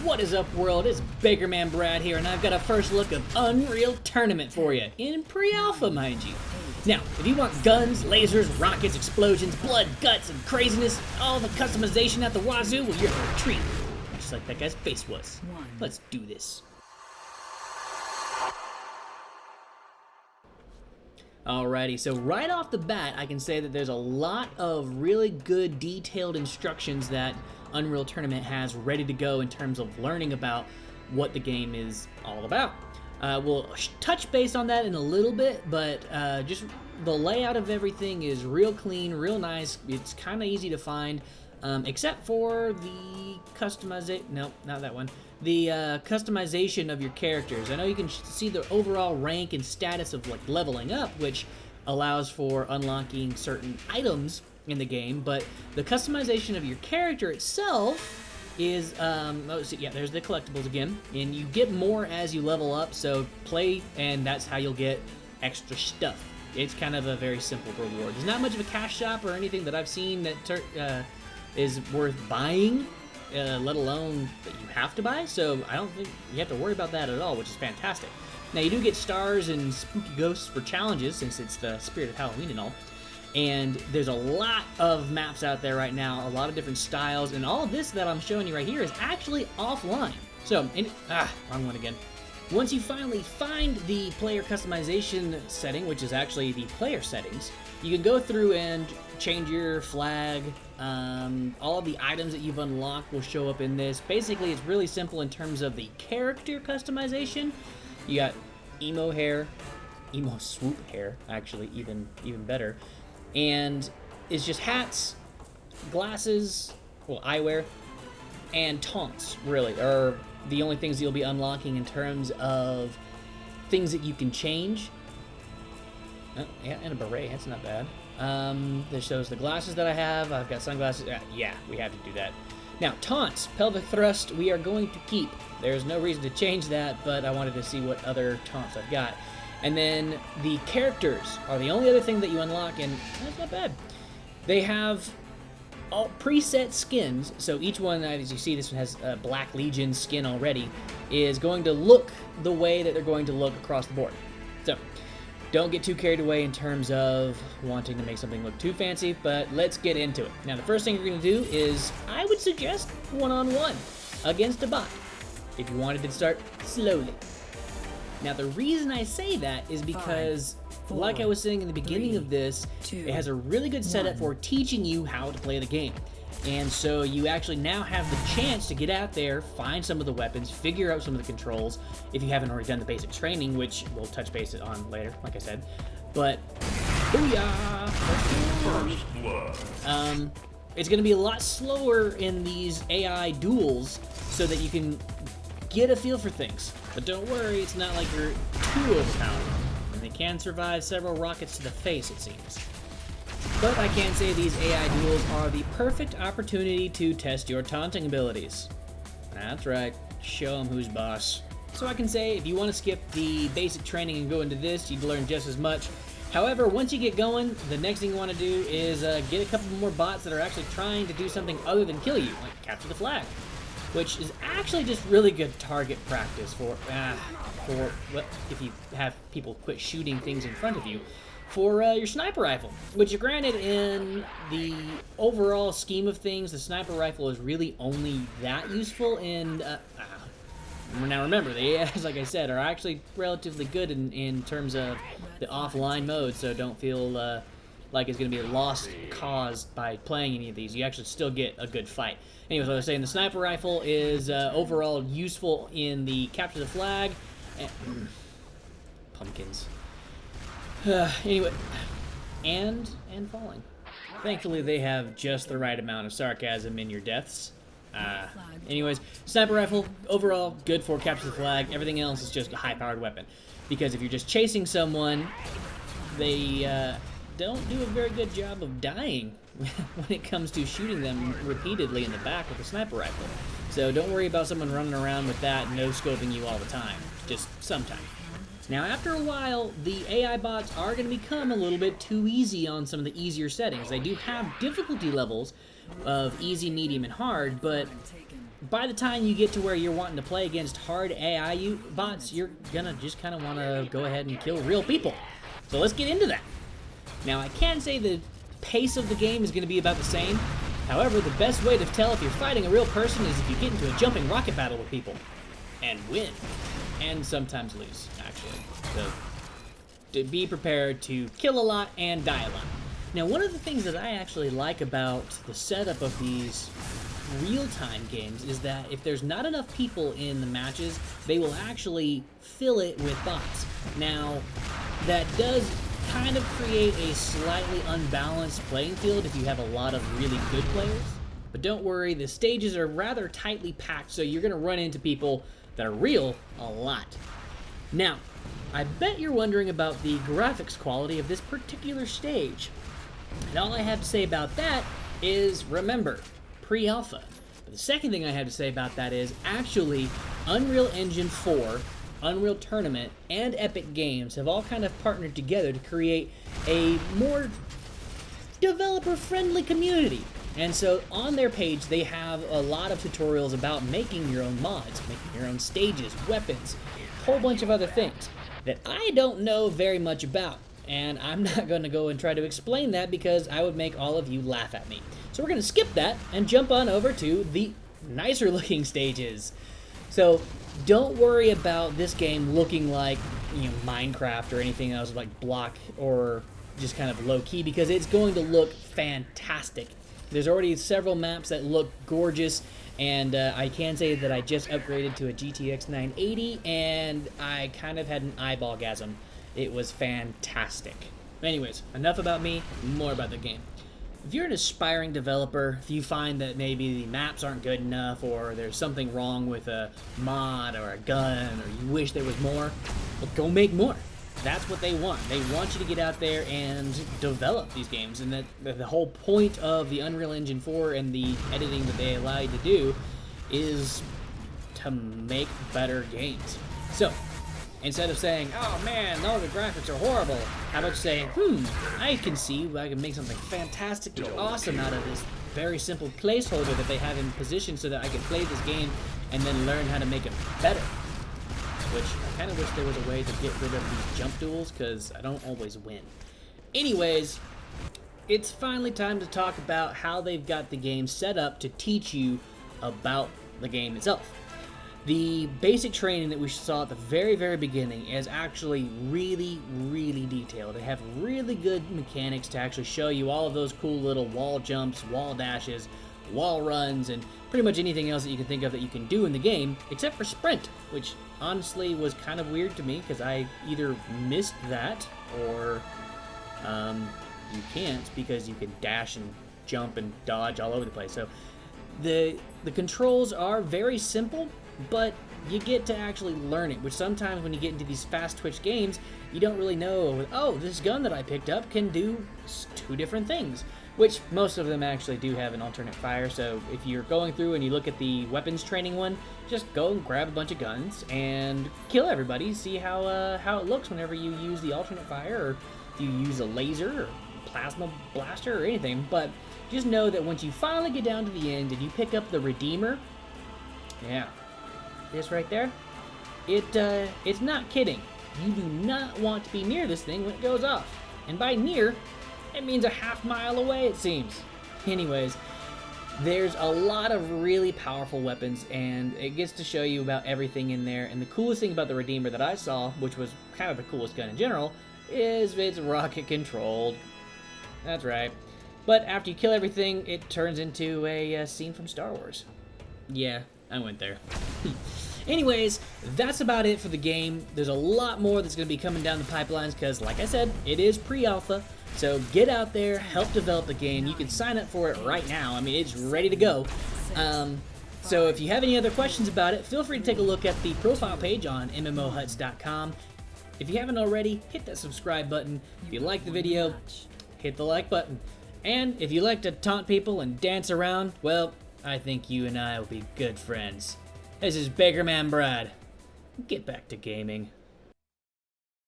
What is up, world? It's Baker Man Brad here, and I've got a first look of Unreal Tournament for you, in pre-alpha, mind you. Now, if you want guns, lasers, rockets, explosions, blood, guts, and craziness, all the customization at the wazoo, well, you're in a treat. Just like that guy's face was. Let's do this. Alrighty, so right off the bat, I can say that there's a lot of really good detailed instructions that Unreal Tournament has ready to go in terms of learning about what the game is all about. We'll touch base on that in a little bit, but just the layout of everything is real clean, real nice. It's kind of easy to find, except for the customization. No, not that one. The customization of your characters. I know you can see the overall rank and status of like leveling up, which allows for unlocking certain items in the game, but the customization of your character itself is, oh, so yeah, there's the collectibles again, and you get more as you level up, so play, and that's how you'll get extra stuff. It's kind of a very simple reward. There's not much of a cash shop or anything that I've seen that is worth buying, let alone that you have to buy, so I don't think you have to worry about that at all, which is fantastic. Now, you do get stars and spooky ghosts for challenges, since it's the spirit of Halloween and all. And there's a lot of maps out there right now, a lot of different styles, and all of this that I'm showing you right here is actually offline. So, wrong one again. Once you finally find the player customization setting, which is actually the player settings, you can go through and change your flag. All of the items that you've unlocked will show up in this. Basically, it's really simple in terms of the character customization. You got emo hair, emo swoop hair, actually, even better. And it's just hats, glasses, well, eyewear, and taunts, really, are the only things you'll be unlocking in terms of things that you can change. Oh, yeah, and a beret, that's not bad. This shows the glasses that I have. I've got sunglasses. Yeah, we have to do that. Now, taunts, pelvic thrust, we are going to keep. There's no reason to change that, but I wanted to see what other taunts I've got. And then the characters are the only other thing that you unlock, and that's not bad. They have all preset skins, so each one, as you see, this one has a Black Legion skin already, is going to look the way that they're going to look across the board. So, don't get too carried away in terms of wanting to make something look too fancy, but let's get into it. Now, the first thing you're going to do is, I would suggest one-on-one against a bot, if you wanted to start slowly. Now, the reason I say that is because, like I was saying in the beginning of this, it has a really good setup for teaching you how to play the game. And so you actually now have the chance to get out there, find some of the weapons, figure out some of the controls, if you haven't already done the basic training, which we'll touch base on later, like I said. But, booyah! First blood. It's going to be a lot slower in these AI duels so that you can get a feel for things. But don't worry, it's not like you're too overpowered, and they can survive several rockets to the face, it seems. But I can say these AI duels are the perfect opportunity to test your taunting abilities. That's right, show them who's boss. So I can say, if you want to skip the basic training and go into this, you'd learn just as much. However, once you get going, the next thing you want to do is get a couple more bots that are actually trying to do something other than kill you, like capture the flag. Which is actually just really good target practice for if you have people quit shooting things in front of you, for your sniper rifle. Which, granted, in the overall scheme of things, the sniper rifle is really only that useful in... now remember, the AIs, like I said, are actually relatively good in terms of the offline mode, so don't feel like it's going to be a lost cause by playing any of these. You actually still get a good fight. Anyways, I was saying the sniper rifle is overall useful in the capture the flag. And, pumpkins. Anyway, and falling. Thankfully, they have just the right amount of sarcasm in your deaths. Anyways, sniper rifle, overall, good for capture the flag. Everything else is just a high-powered weapon. Because if you're just chasing someone, they don't do a very good job of dying when it comes to shooting them repeatedly in the back with a sniper rifle. So don't worry about someone running around with that no-scoping you all the time. Just sometimes. Now, after a while, the AI bots are going to become a little bit too easy on some of the easier settings. They do have difficulty levels of easy, medium, and hard, but by the time you get to where you're wanting to play against hard AI bots, you're gonna just kind of want to go ahead and kill real people. So let's get into that. Now, I can say the pace of the game is going to be about the same. However, the best way to tell if you're fighting a real person is if you get into a jumping rocket battle with people and win, and sometimes lose, actually. So to be prepared to kill a lot and die a lot. Now, one of the things that I actually like about the setup of these real-time games is that if there's not enough people in the matches, they will actually fill it with bots. Now, that does kind of create a slightly unbalanced playing field if you have a lot of really good players. But don't worry, the stages are rather tightly packed, so you're going to run into people that are real a lot. Now, I bet you're wondering about the graphics quality of this particular stage. And all I have to say about that is, remember, pre-alpha. But the second thing I have to say about that is, actually, Unreal Engine 4, Unreal Tournament, and Epic Games have all kind of partnered together to create a more developer-friendly community. And so on their page, they have a lot of tutorials about making your own mods, making your own stages, weapons, a whole bunch of other things that I don't know very much about. And I'm not going to go and try to explain that because I would make all of you laugh at me. So we're going to skip that and jump on over to the nicer looking stages. So don't worry about this game looking like, you know, Minecraft or anything else like block or just kind of low key, because it's going to look fantastic. There's already several maps that look gorgeous, and I can say that I just upgraded to a GTX 980 and I kind of had an eyeball-gasm. It was fantastic. Anyways, enough about me, more about the game. If you're an aspiring developer, if you find that maybe the maps aren't good enough, or there's something wrong with a mod or a gun, or you wish there was more, well, go make more. That's what they want. They want you to get out there and develop these games, and that the whole point of the Unreal Engine 4 and the editing that they allow you to do is to make better games. So, instead of saying, oh man, no, the graphics are horrible, how about saying, I can see I can make something fantastic and awesome out of this very simple placeholder that they have in position so that I can play this game and then learn how to make it better. Which I kind of wish there was a way to get rid of these jump duels, because I don't always win. Anyways, it's finally time to talk about how they've got the game set up to teach you about the game itself. The basic training that we saw at the very, very beginning is actually really, really detailed. They have really good mechanics to actually show you all of those cool little wall jumps, wall dashes, wall runs, and pretty much anything else that you can think of that you can do in the game, except for sprint, which honestly was kind of weird to me because I either missed that or you can't, because you can dash and jump and dodge all over the place. So the controls are very simple, but you get to actually learn it, which sometimes when you get into these fast twitch games, you don't really know, oh, this gun that I picked up can do 2 different things, which most of them actually do have an alternate fire. So if you're going through and you look at the weapons training one, just go and grab a bunch of guns and kill everybody, see how it looks whenever you use the alternate fire, or if you use a laser or plasma blaster or anything. But just know that once you finally get down to the end and you pick up the Redeemer, yeah, this right there, it's not kidding. You do not want to be near this thing when it goes off. And by near, it means a half mile away, it seems. Anyways, there's a lot of really powerful weapons, and it gets to show you about everything in there. And the coolest thing about the Redeemer that I saw, which was kind of the coolest gun in general, is it's rocket controlled. That's right. But after you kill everything, it turns into a scene from Star Wars. Yeah, I went there. Anyways, that's about it for the game. There's a lot more that's going to be coming down the pipelines because, like I said, it is pre-alpha. So get out there, help develop the game. You can sign up for it right now. I mean, it's ready to go. So if you have any other questions about it, feel free to take a look at the profile page on MMOHuts.com. If you haven't already, hit that subscribe button. If you like the video, hit the like button. And if you like to taunt people and dance around, well, I think you and I will be good friends. This is Bakerman Brad. Get back to gaming.